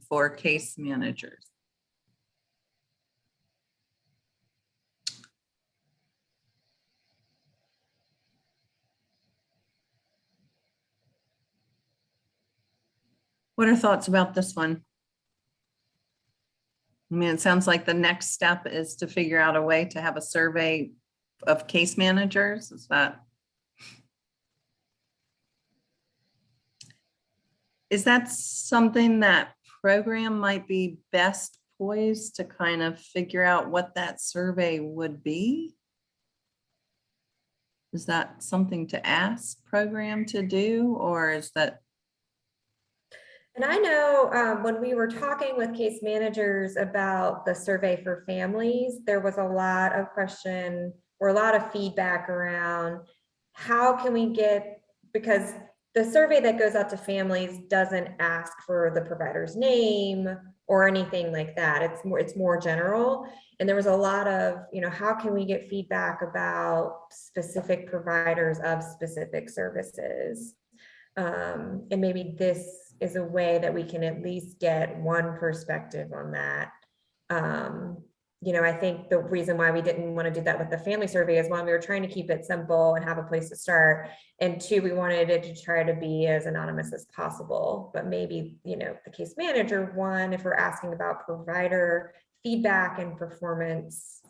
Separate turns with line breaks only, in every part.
for case managers. What are thoughts about this one? I mean, it sounds like the next step is to figure out a way to have a survey of case managers. Is that something that program might be best poised to kind of figure out what that survey would be? Is that something to ask program to do, or is that?
And I know when we were talking with case managers about the survey for families, there was a lot of question or a lot of feedback around how can we get, because the survey that goes out to families doesn't ask for the provider's name or anything like that. It's more general. And there was a lot of, how can we get feedback about specific providers of specific services? And maybe this is a way that we can at least get one perspective on that. I think the reason why we didn't want to do that with the family survey is, one, we were trying to keep it simple and have a place to start. And two, we wanted it to try to be as anonymous as possible. But maybe, the case manager one, if we're asking about provider feedback and performance,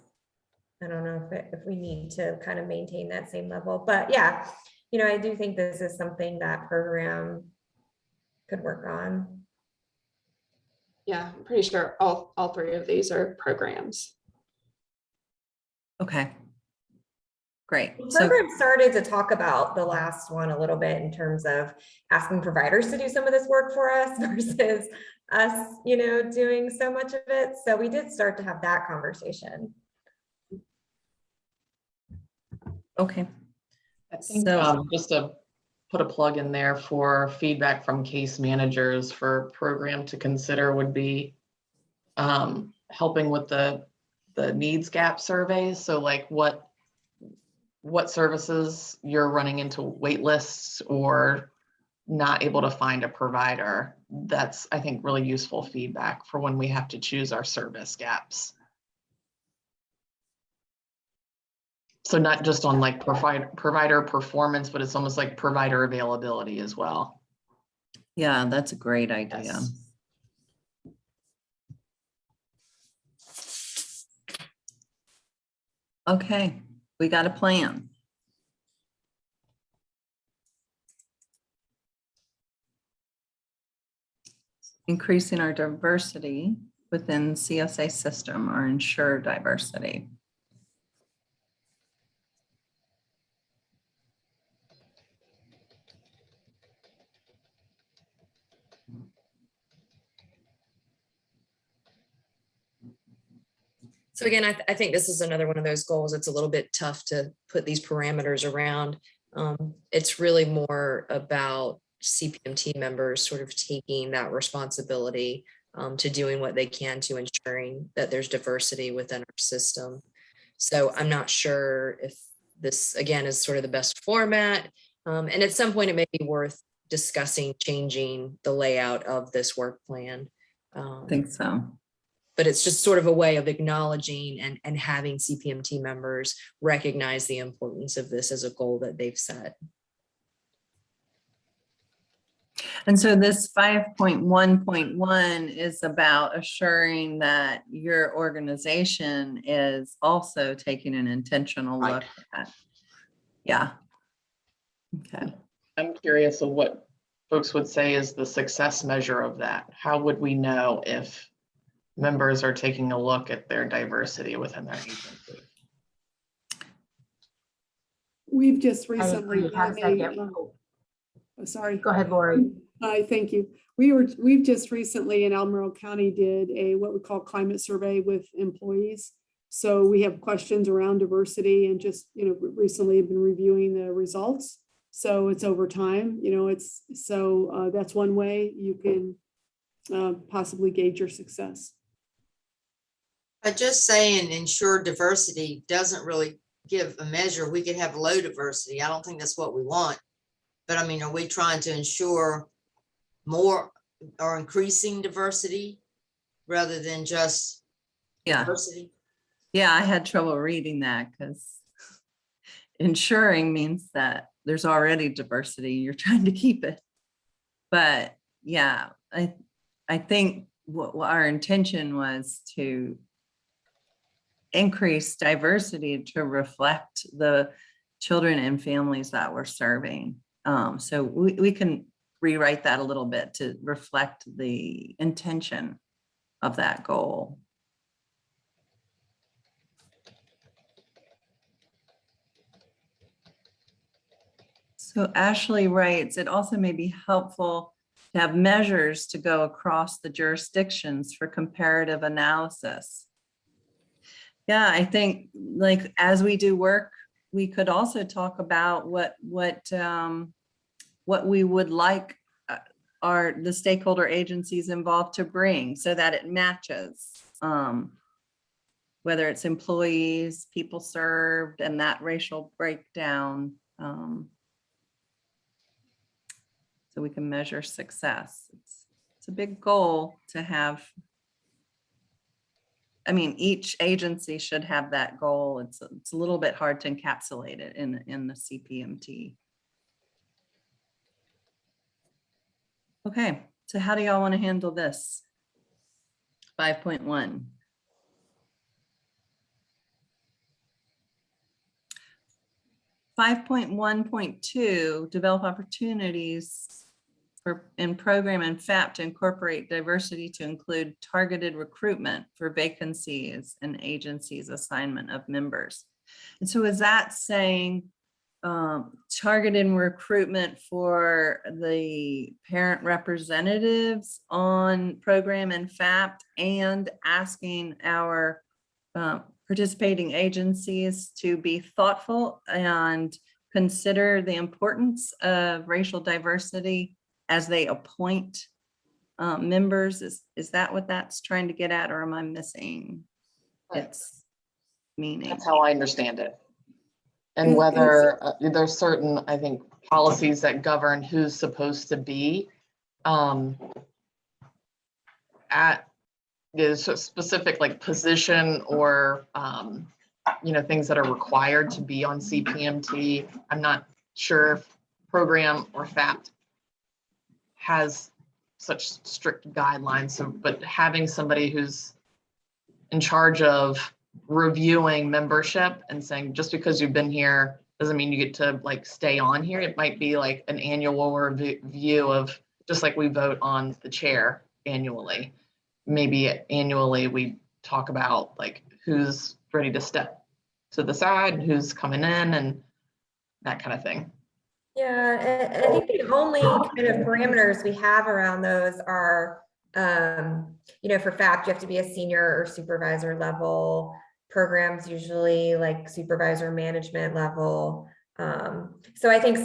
I don't know if we need to kind of maintain that same level. But yeah, I do think this is something that program could work on.
Yeah, I'm pretty sure all three of these are programs.
Okay, great.
The program started to talk about the last one a little bit in terms of asking providers to do some of this work for us versus us, doing so much of it. So we did start to have that conversation.
Okay.
I think just to put a plug in there for feedback from case managers for program to consider would be helping with the needs gap surveys. So like what services you're running into wait lists or not able to find a provider. That's, I think, really useful feedback for when we have to choose our service gaps. So not just on like provider performance, but it's almost like provider availability as well.
Yeah, that's a great idea.
Yes.
Okay, we got a plan. Increasing our diversity within CSA system or ensure diversity.
So again, I think this is another one of those goals. It's a little bit tough to put these parameters around. It's really more about CPMT members sort of taking that responsibility to doing what they can to ensuring that there's diversity within our system. So I'm not sure if this, again, is sort of the best format. And at some point it may be worth discussing changing the layout of this work plan.
I think so.
But it's just sort of a way of acknowledging and having CPMT members recognize the importance of this as a goal that they've set.
And so this 5.1.1 is about assuring that your organization is also taking an intentional look at. Yeah. Okay.
I'm curious of what folks would say is the success measure of that. How would we know if members are taking a look at their diversity within their agency?
We've just recently sorry.
Go ahead, Lori.
Thank you. We've just recently in Albemarle County did a what we call climate survey with employees. So we have questions around diversity and just, recently have been reviewing the results. So it's over time, that's one way you can possibly gauge your success.
But just saying ensure diversity doesn't really give a measure. We could have low diversity. I don't think that's what we want. But I mean, are we trying to ensure more, or increasing diversity rather than just
Yeah.
diversity.
Yeah, I had trouble reading that because ensuring means that there's already diversity, you're trying to keep it. But yeah, I think what our intention was to increase diversity to reflect the children and families that we're serving. So we can rewrite that a little bit to reflect the intention of that goal. So Ashley writes, it also may be helpful to have measures to go across the jurisdictions for comparative analysis. Yeah, I think like as we do work, we could also talk about what we would like the stakeholder agencies involved to bring so that it matches. Whether it's employees, people served, and that racial breakdown. So we can measure success. It's a big goal to have. I mean, each agency should have that goal. It's a little bit hard to encapsulate it in the CPMT. Okay, so how do y'all want to handle this? 5.1. 5.1.2, develop opportunities in program and FAP to incorporate diversity to include targeted recruitment for vacancies and agencies assignment of members. And so is that saying targeted recruitment for the parent representatives on program and FAP and asking our participating agencies to be thoughtful and consider the importance of racial diversity as they appoint members? Is that what that's trying to get at, or am I missing its meaning?
That's how I understand it. And whether there's certain, I think, policies that govern who's supposed to be at the specific like position or things that are required to be on CPMT. I'm not sure if program or FAP has such strict guidelines. So, but having somebody who's in charge of reviewing membership and saying, just because you've been here doesn't mean you get to like stay on here. It might be like an annual review of, just like we vote on the chair annually. Maybe annually we talk about like who's ready to step to the side, who's coming in, and that kind of thing.
Yeah, and I think the only kind of parameters we have around those are, for FAP, you have to be a senior or supervisor level. Programs usually like supervisor management level. So I think,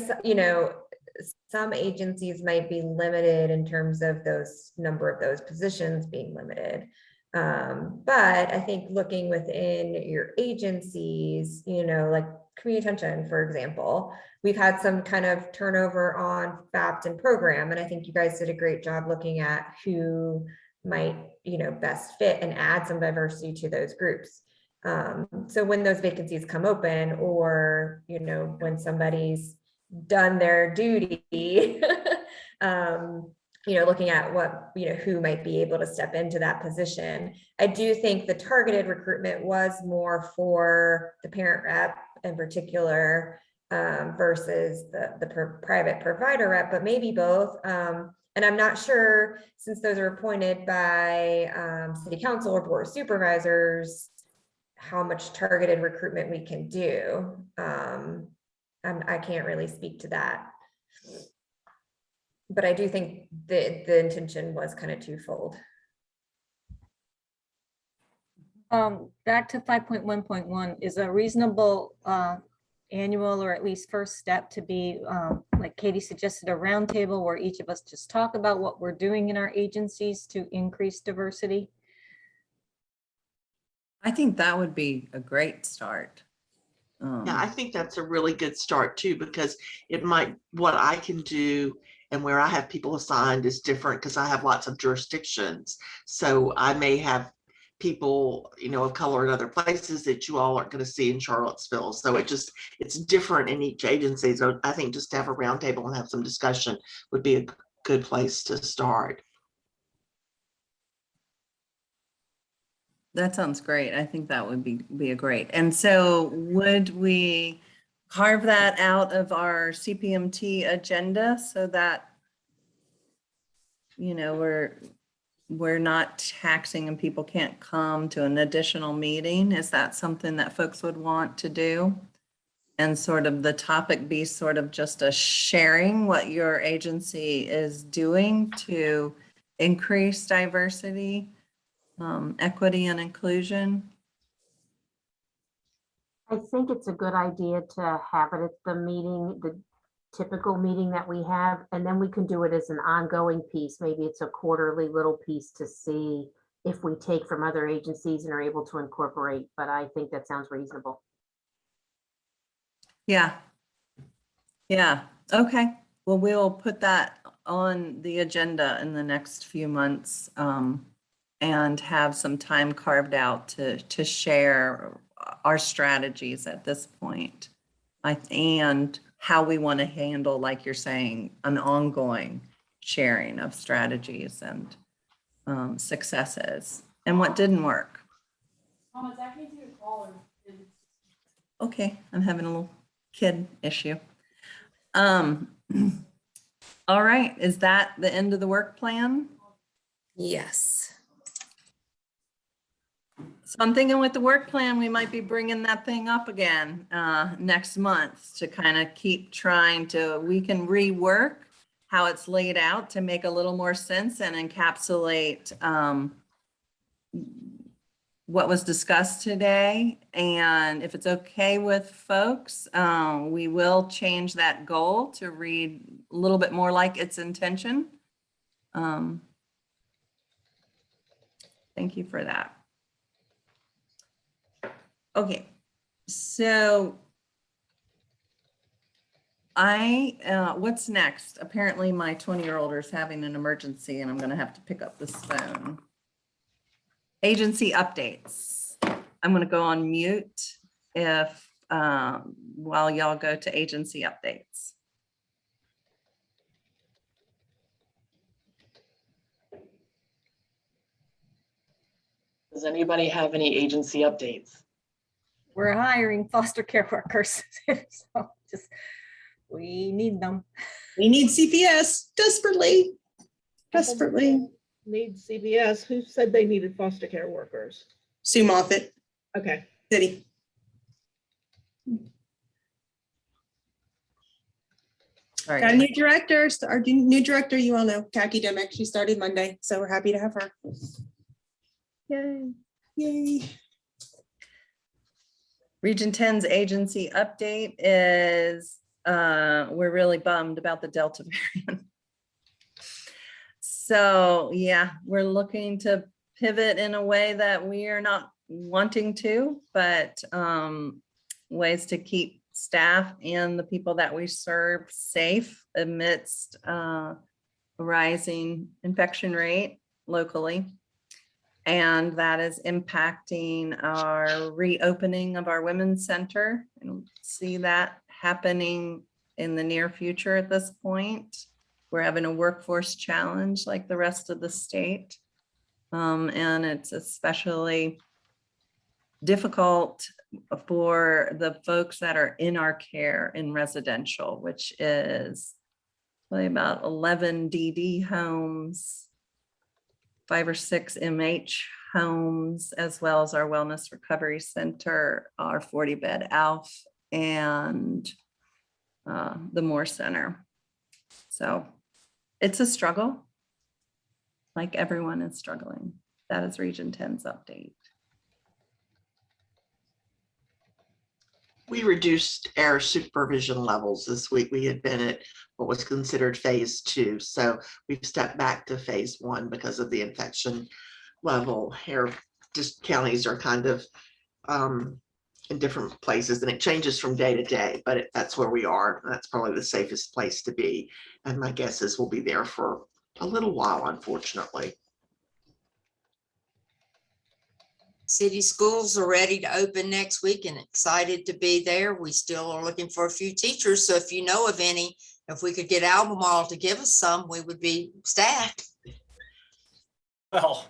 some agencies might be limited in terms of those number of those positions being limited. But I think looking within your agencies, like community attention, for example, we've had some kind of turnover on FAPT and program. And I think you guys did a great job looking at who might, best fit and add some diversity to those groups. So when those vacancies come open, or, when somebody's done their duty, looking at what, who might be able to step into that position. I do think the targeted recruitment was more for the parent rep in particular, versus the private provider rep, but maybe both. And I'm not sure, since those are appointed by city council or board of supervisors, how much targeted recruitment we can do. I can't really speak to that. But I do think the intention was kind of twofold.
Back to 5.1.1, is a reasonable annual or at least first step to be, like Katie suggested, a roundtable where each of us just talk about what we're doing in our agencies to increase diversity?
I think that would be a great start.
Yeah, I think that's a really good start too, because what I can do and where I have people assigned is different because I have lots of jurisdictions. So I may have people, you know, of color in other places that you all aren't going to see in Charlottesville. So it's different in each agency. So I think just to have a roundtable and have some discussion would be a good place to start.
That sounds great. I think that would be a great. And so would we carve that out of our CPMT agenda so that, you know, we're not taxing and people can't come to an additional meeting? Is that something that folks would want to do? And sort of the topic be sort of just a sharing what your agency is doing to increase diversity, equity and inclusion?
I think it's a good idea to have it at the meeting, the typical meeting that we have, and then we can do it as an ongoing piece. Maybe it's a quarterly little piece to see if we take from other agencies and are able to incorporate, but I think that sounds reasonable.
Yeah. Yeah. Okay. Well, we'll put that on the agenda in the next few months, and have some time carved out to share our strategies at this point. And how we want to handle, like you're saying, an ongoing sharing of strategies and successes and what didn't work. Okay, I'm having a little kid issue. All right, is that the end of the work plan?
Yes.
So I'm thinking with the work plan, we might be bringing that thing up again next month to kind of keep trying to, we can rework how it's laid out to make a little more sense and encapsulate what was discussed today. And if it's okay with folks, we will change that goal to read a little bit more like its intention. Thank you for that. Okay, so what's next? Apparently my 20-year-old is having an emergency and I'm gonna have to pick up this phone. Agency updates. I'm gonna go on mute if while y'all go to agency updates.
Does anybody have any agency updates?
We're hiring foster care workers. So just, we need them.
We need CPS desperately, desperately.
Need CBS. Who said they needed foster care workers?
Sue Moffett,
Okay.
City.
All
Got a
right.
new director. Our new director, you all know, Khaki Demick. She started Monday, so we're happy to have her.
Yay.
Yay.
Region 10's agency update is we're really bummed about the Delta variant. So yeah, we're looking to pivot in a way that we are not wanting to, but ways to keep staff and the people that we serve safe amidst a rising infection rate locally. And that is impacting our reopening of our Women's Center. And see that happening in the near future at this point. We're having a workforce challenge like the rest of the state. And it's especially difficult for the folks that are in our care in residential, which is probably about 11 DD homes, 5 or 6 MH homes, as well as our Wellness Recovery Center, our 40-bed ALF, and the Moore Center. So it's a struggle, like everyone is struggling. That is Region 10's update.
We reduced our supervision levels this week. We had been at what was considered phase 2. So we've stepped back to phase 1 because of the infection level. Our just counties are kind of in different places, and it changes from day to day, but that's where we are. That's probably the safest place to be. And my guess is we'll be there for a little while, unfortunately.
City schools are ready to open next week and excited to be there. We still are looking for a few teachers. So if you know of any, if we could get Albemarle to give us some, we would be staffed.
Well,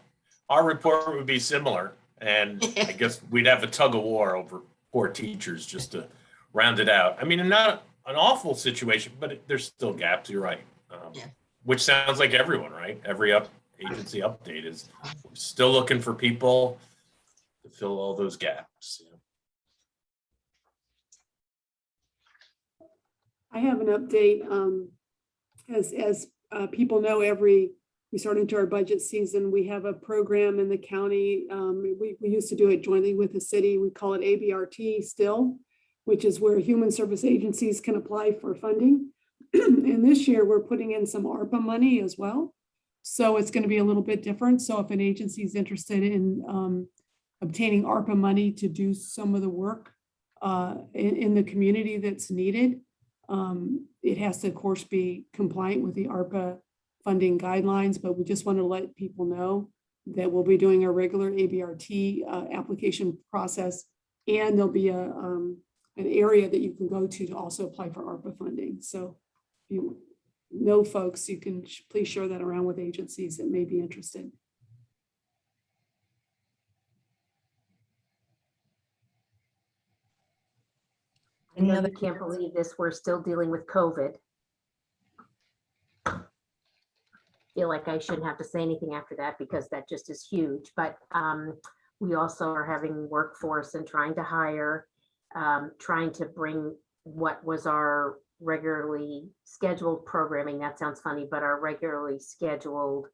our report would be similar, and I guess we'd have a tug of war over poor teachers just to round it out. I mean, not an awful situation, but there's still gaps. You're right.
Yeah.
Which sounds like everyone, right? Every agency update is still looking for people to fill all those gaps.
I have an update. As people know, we start into our budget season, we have a program in the county. We used to do it jointly with the city. We call it ABRT still, which is where human service agencies can apply for funding. And this year we're putting in some ARPA money as well. So it's going to be a little bit different. So if an agency is interested in obtaining ARPA money to do some of the work in the community that's needed, it has to, of course, be compliant with the ARPA funding guidelines, but we just want to let people know that we'll be doing a regular ABRT application process, and there'll be an area that you can go to also apply for ARPA funding. So if you know folks, you can please share that around with agencies that may be interested.
I know you can't believe this, we're still dealing with COVID. Feel like I shouldn't have to say anything after that because that just is huge, but we also are having workforce and trying to hire, trying to bring what was our regularly scheduled programming, that sounds funny, but our regularly scheduled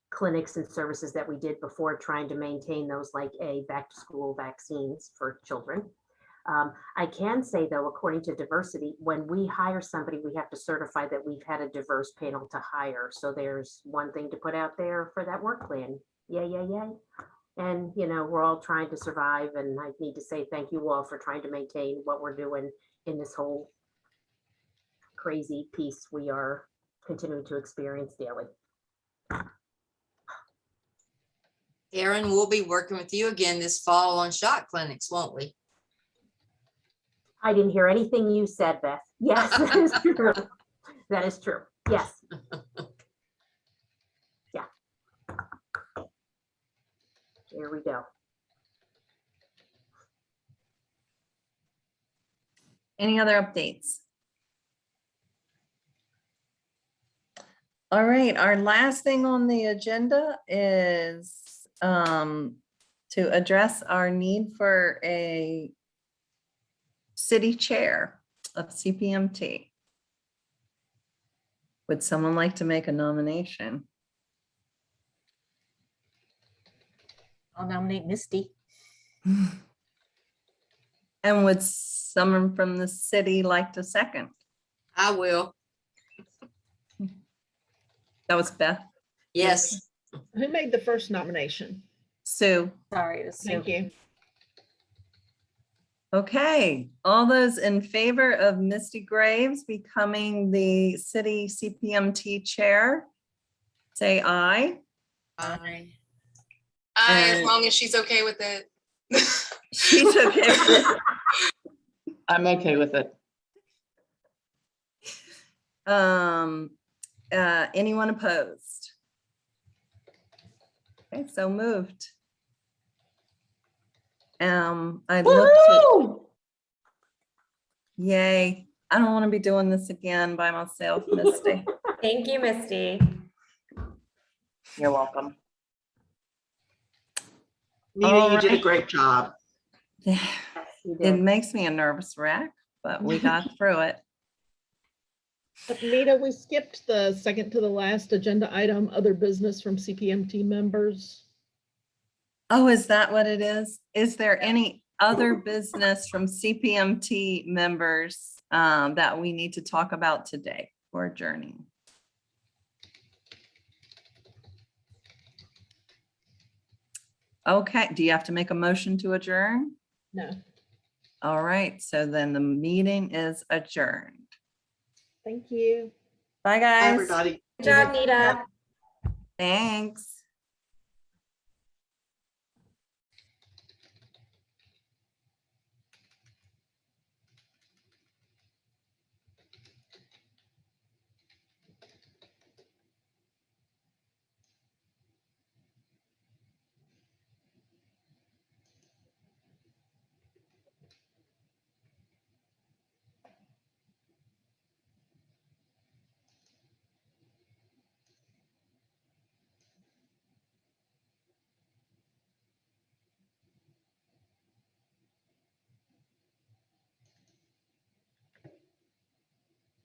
clinics and services that we did before, trying to maintain those, like back to school vaccines for children. I can say though, according to diversity, when we hire somebody, we have to certify that we've had a diverse panel to hire. So there's one thing to put out there for that work plan. Yay. And, we're all trying to survive. And I need to say thank you all for trying to maintain what we're doing in this whole crazy piece we are continuing to experience daily.
Erin, we'll be working with you again this fall on shot clinics, won't we?
I didn't hear anything you said, Beth. Yes, that is true. That is true. Yes. Yeah. Here we go.
Any other updates? All right, our last thing on the agenda is to address our need for a city chair of CPMT. Would someone like to make a nomination?
I'll nominate Misty.
And would someone from the city like to second?
I will.
That was Beth.
Yes.
Who made the first nomination?
Sue.
Sorry, it was Sue.
Thank you.
Okay, all those in favor of Misty Graves becoming the city CPMT chair, say aye.
Aye.
As long as she's okay with it.
She's okay with it.
I'm okay with it.
Anyone opposed? Okay, so moved. I looked at, yay. I don't want to be doing this again by myself, Misty.
Thank you, Misty.
You're welcome.
Nita, you did a great job.
Yeah,
You
it
did.
makes me a nervous wreck, but we got through it.
Nita, we skipped the second to the last agenda item, other business from CPMT members.
Oh, is that what it is? Is there any other business from CPMT members that we need to talk about today for adjourning? Okay, do you have to make a motion to adjourn?
No.
All right, so then the meeting is adjourned.
Thank you.
Bye,
Bye,
guys.
everybody.
Good job, Nita.
Thanks.